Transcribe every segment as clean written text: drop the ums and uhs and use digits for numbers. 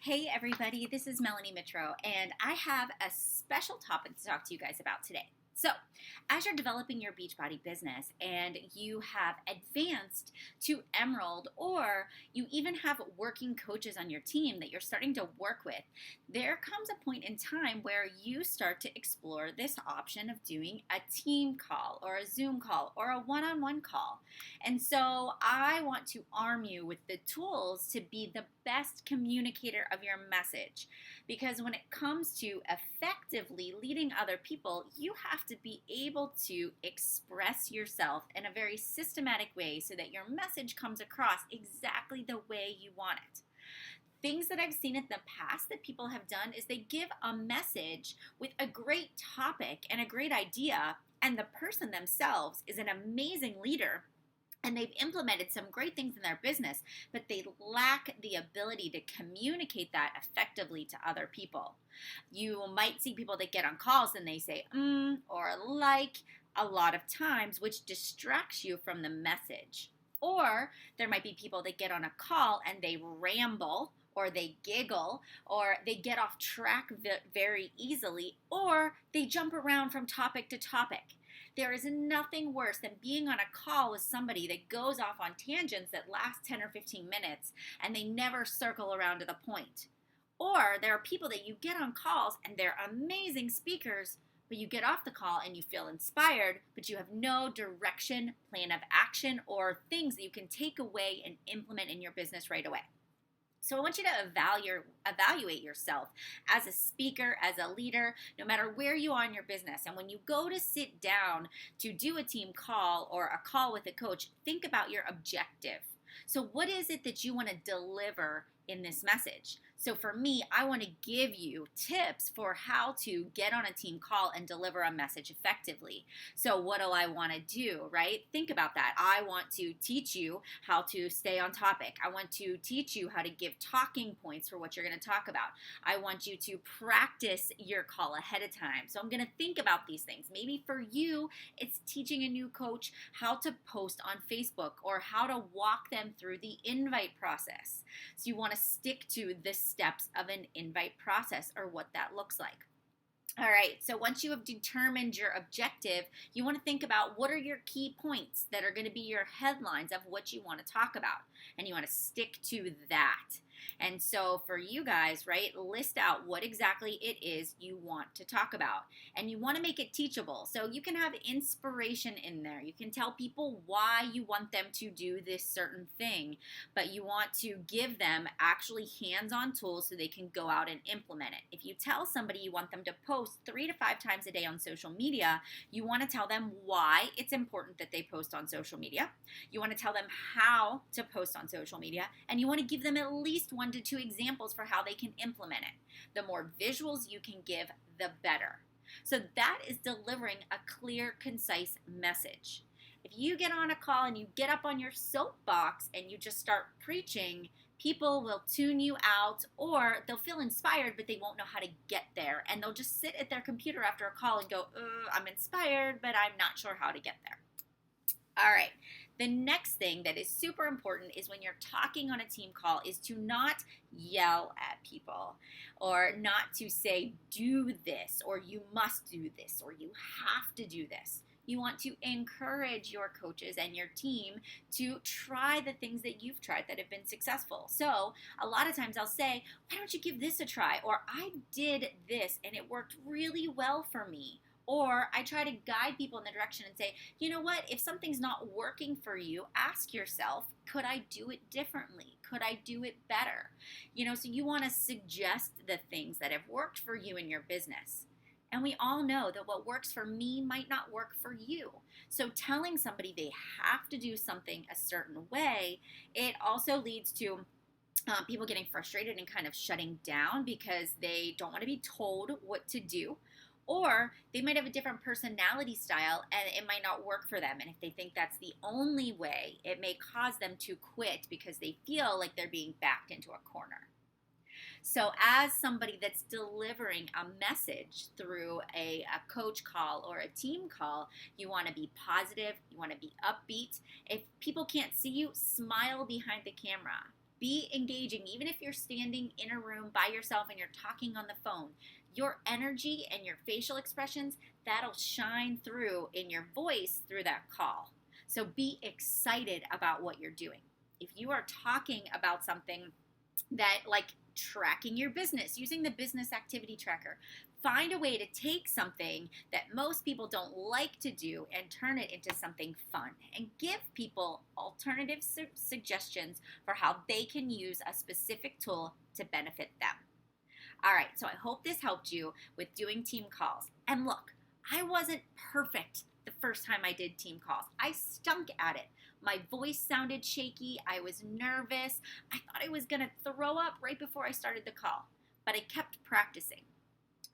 Hey everybody, this is Melanie Mitro, and I have a special topic to talk to you guys about today. So, as you're developing your Beachbody business and you have advanced to Emerald, or you even have working coaches on your team that you're starting to work with, there comes a point in time where you start to explore this option of doing a team call or a Zoom call or a one-on-one call. And so I want to arm you with the tools to be the best communicator of your message. Because when it comes to effectively leading other people, you have to be able to express yourself in a very systematic way so that your message comes across exactly the way you want it. Things that I've seen in the past that people have done is they give a message with a great topic and a great idea, and the person themselves is an amazing leader and they've implemented some great things in their business, but they lack the ability to communicate that effectively to other people. You might see people that get on calls and they say or like a lot of times, which distracts you from the message. Or there might be people that get on a call and they ramble or they giggle or they get off track very easily, or they jump around from topic to topic. There is nothing worse than being on a call with somebody that goes off on tangents that last 10 or 15 minutes and they never circle around to the point. Or there are people that you get on calls and they're amazing speakers, but you get off the call and you feel inspired, but you have no direction, plan of action, or things that you can take away and implement in your business right away. So I want you to evaluate yourself as a speaker, as a leader, no matter where you are in your business. And when you go to sit down to do a team call or a call with a coach, think about your objective. So what is it that you want to deliver in this message? So for me, I want to give you tips for how to get on a team call and deliver a message effectively. So what do I want to do, right? Think about that. I want to teach you how to stay on topic. I want to teach you how to give talking points for what you're going to talk about. I want you to practice your call ahead of time. So I'm going to think about these things. Maybe for you, it's teaching a new coach how to post on Facebook or how to walk them through the invite process. So you want to stick to the steps of an invite process or what that looks like. All right, so once you have determined your objective, you want to think about what are your key points that are going to be your headlines of what you want to talk about, and you want to stick to that. And so for you guys, right, list out what exactly it is you want to talk about, and you want to make it teachable. So you can have inspiration in there. You can tell people why you want them to do this certain thing, but you want to give them actually hands-on tools so they can go out and implement it. If you tell somebody you want them to post 3 to 5 times a day on social media, you want to tell them why it's important that they post on social media. You want to tell them how to post on social media, and you want to give them at least 1 to 2 examples for how they can implement it. The more visuals you can give, the better. So that is delivering a clear, concise message. If you get on a call and you get up on your soapbox and you just start preaching, people will tune you out, or they'll feel inspired, but they won't know how to get there. And they'll just sit at their computer after a call and go, I'm inspired, but I'm not sure how to get there. All right. The next thing that is super important is when you're talking on a team call is to not yell at people, or not to say, do this, or you must do this, or you have to do this. You want to encourage your coaches and your team to try the things that you've tried that have been successful. So a lot of times I'll say, why don't you give this a try? Or I did this and it worked really well for me. Or I try to guide people in the direction and say, you know what, if something's not working for you, ask yourself, could I do it differently? Could I do it better? So you want to suggest the things that have worked for you in your business. And we all know that what works for me might not work for you. So telling somebody they have to do something a certain way, it also leads to people getting frustrated and kind of shutting down because they don't want to be told what to do. Or they might have a different personality style and it might not work for them. And if they think that's the only way, it may cause them to quit because they feel like they're being backed into a corner. So as somebody that's delivering a message through a coach call or a team call, you want to be positive, you want to be upbeat. If people can't see you, smile behind the camera. Be engaging. Even if you're standing in a room by yourself and you're talking on the phone, your energy and your facial expressions, that'll shine through in your voice through that call. So be excited about what you're doing. If you are talking about something that, like tracking your business, using the business activity tracker, find a way to take something that most people don't like to do and turn it into something fun, and give people alternative suggestions for how they can use a specific tool to benefit them. All right, so I hope this helped you with doing team calls. And look, I wasn't perfect the first time I did team calls. I stunk at it. My voice sounded shaky. I was nervous. I thought I was going to throw up right before I started the call, but I kept practicing.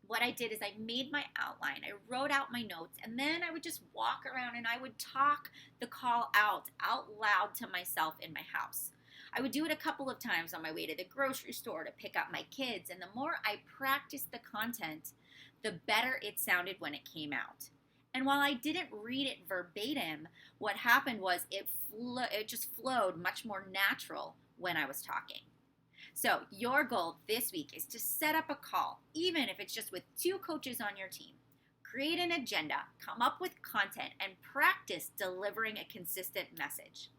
What I did is I made my outline, I wrote out my notes, and then I would just walk around and I would talk the call out loud to myself in my house. I would do it a couple of times on my way to the grocery store to pick up my kids, and the more I practiced the content, the better it sounded when it came out. And while I didn't read it verbatim, what happened was it just flowed much more natural when I was talking. So your goal this week is to set up a call, even if it's just with 2 coaches on your team. Create an agenda, come up with content, and practice delivering a consistent message.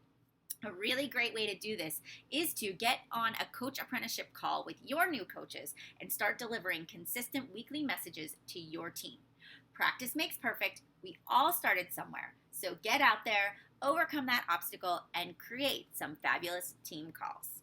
A really great way to do this is to get on a coach apprenticeship call with your new coaches and start delivering consistent weekly messages to your team. Practice makes perfect. We all started somewhere. So get out there, overcome that obstacle, and create some fabulous team calls.